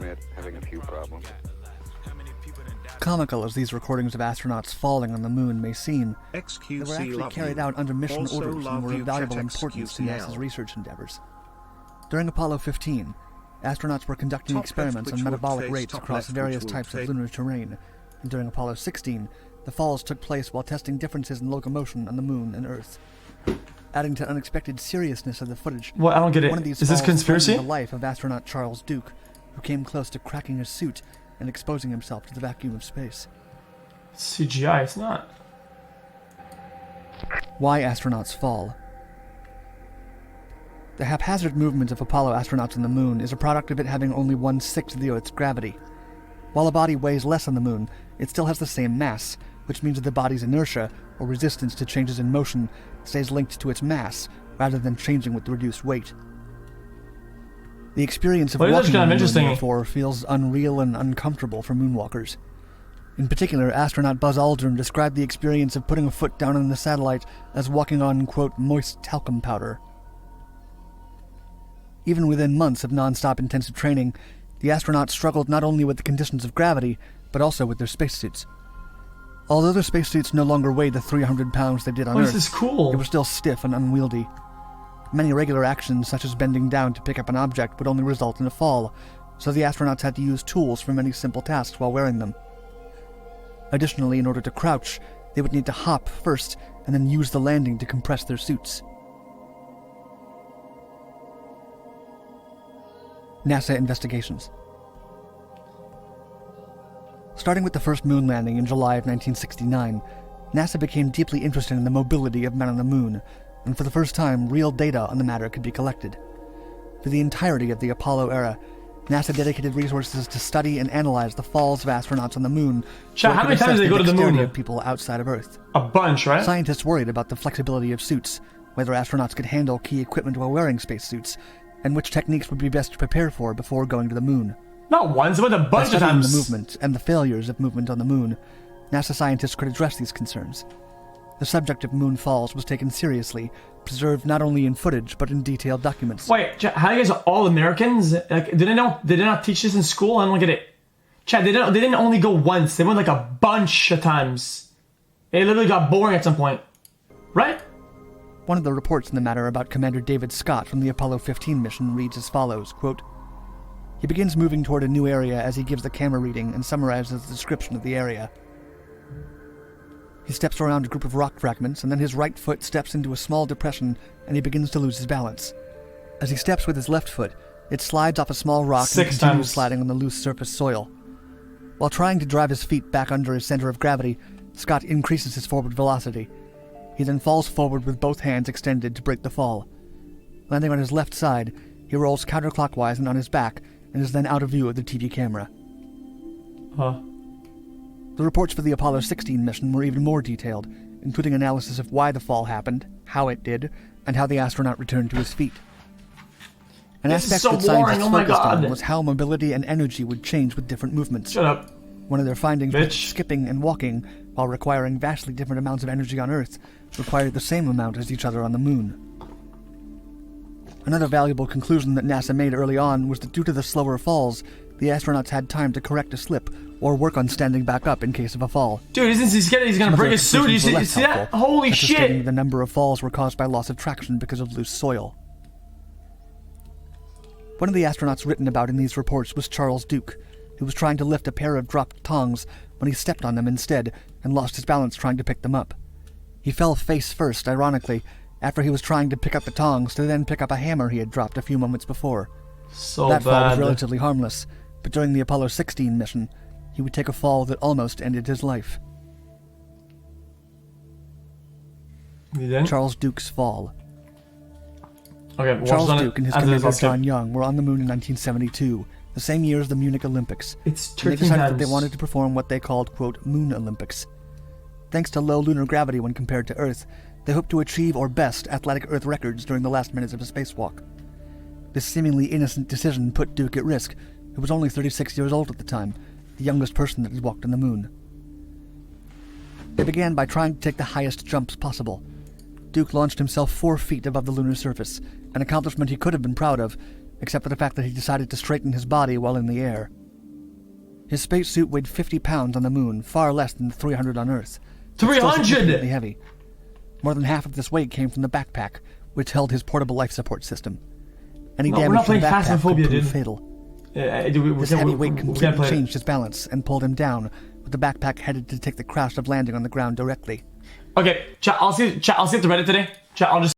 admit having a few problems. Comical as these recordings of astronauts falling on the moon may seem, they were actually carried out under mission orders and were of valuable importance to NASA's research endeavors. During Apollo 15, astronauts were conducting experiments on metabolic rates across various types of lunar terrain, and during Apollo 16, the falls took place while testing differences in locomotion on the moon and Earth. Adding to unexpected seriousness of the footage, well, I don't get it. One of these Is this conspiracy? The life of astronaut Charles Duke, who came close to cracking his suit and exposing himself to the vacuum of space. CGI, it's not. Why astronauts fall. The haphazard movement of Apollo astronauts on the moon is a product of it having only 1/6 of the Earth's gravity. While a body weighs less on the moon, it still has the same mass, which means that the body's inertia, or resistance to changes in motion, stays linked to its mass, rather than changing with the reduced weight. The experience of walking on the moon, therefore, feels unreal and uncomfortable for moonwalkers. In particular, astronaut Buzz Aldrin described the experience of putting a foot down on the satellite as walking on, quote, moist talcum powder. Even within months of non-stop intensive training, the astronauts struggled not only with the conditions of gravity, but also with their spacesuits. Although their spacesuits no longer weighed the 300 pounds they did on Earth, this is cool. They were still stiff and unwieldy. Many regular actions, such as bending down to pick up an object, would only result in a fall, so the astronauts had to use tools for many simple tasks while wearing them. Additionally, in order to crouch, they would need to hop first, and then use the landing to compress their suits. NASA investigations. Starting with the first moon landing in July of 1969, NASA became deeply interested in the mobility of men on the moon, and for the first time, real data on the matter could be collected. For the entirety of the Apollo era, NASA dedicated resources to study and analyze the falls of astronauts on the moon. Chat, how many times did they go to the moon? Of people outside of Earth. A bunch, right? Scientists worried about the flexibility of suits, whether astronauts could handle key equipment while wearing spacesuits, and which techniques would be best to prepare for before going to the moon. Not once, but a bunch of times. The movement and the failures of movement on the moon, NASA scientists could address these concerns. The subject of moon falls was taken seriously, preserved not only in footage but in detailed documents. Wait, chat, how do you guys are all Americans? Like, did they not teach this in school? I don't get it. Chat, they didn't only go once. They went like a bunch of times. It literally got boring at some point, right? One of the reports in the matter about Commander David Scott from the Apollo 15 mission reads as follows, quote, "He begins moving toward a new area as he gives the camera reading and summarizes the description of the area. He steps around a group of rock fragments, and then his right foot steps into a small depression, and he begins to lose his balance. As he steps with his left foot, it slides off a small rock and continues sliding on the loose surface soil. While trying to drive his feet back under his center of gravity, Scott increases his forward velocity. He then falls forward with both hands extended to break the fall. Landing on his left side, he rolls counterclockwise and on his back, and is then out of view of the TV camera." The reports for the Apollo 16 mission were even more detailed, including analysis of why the fall happened, how it did, and how the astronaut returned to his feet. An aspect that scientists focused on was how mobility and energy would change with different movements. Shut up. One of their findings was skipping and walking, while requiring vastly different amounts of energy on Earth, required the same amount as each other on the moon. Another valuable conclusion that NASA made early on was that due to the slower falls, the astronauts had time to correct a slip or work on standing back up in case of a fall. Dude, he's gonna break his suit. You see that? Holy shit! The number of falls were caused by loss of traction because of loose soil. One of the astronauts written about in these reports was Charles Duke, who was trying to lift a pair of dropped tongs when he stepped on them instead and lost his balance trying to pick them up. He fell face first, ironically, after he was trying to pick up the tongs to then pick up a hammer he had dropped a few moments before. That fall was relatively harmless, but during the Apollo 16 mission, he would take a fall that almost ended his life. Charles Duke's fall. Okay, Charles Duke and his commander John Young were on the moon in 1972, the same year as the Munich Olympics. They decided that they wanted to perform what they called, quote, Moon Olympics. Thanks to low lunar gravity when compared to Earth, they hoped to achieve or best athletic Earth records during the last minutes of a spacewalk. This seemingly innocent decision put Duke at risk, who was only 36 years old at the time, the youngest person that had walked on the moon. They began by trying to take the highest jumps possible. Duke launched himself 4 feet above the lunar surface, an accomplishment he could have been proud of, except for the fact that he decided to straighten his body while in the air. His spacesuit weighed 50 pounds on the moon, far less than the 300 on Earth. 300! Heavy. More than half of this weight came from the backpack, which held his portable life support system. Any damage to the backpack could prove fatal. This heavy weight completely changed his balance and pulled him down, with the backpack headed to take the crash of landing on the ground directly. Okay, chat, I'll see you at the Reddit today. Chat, I'll just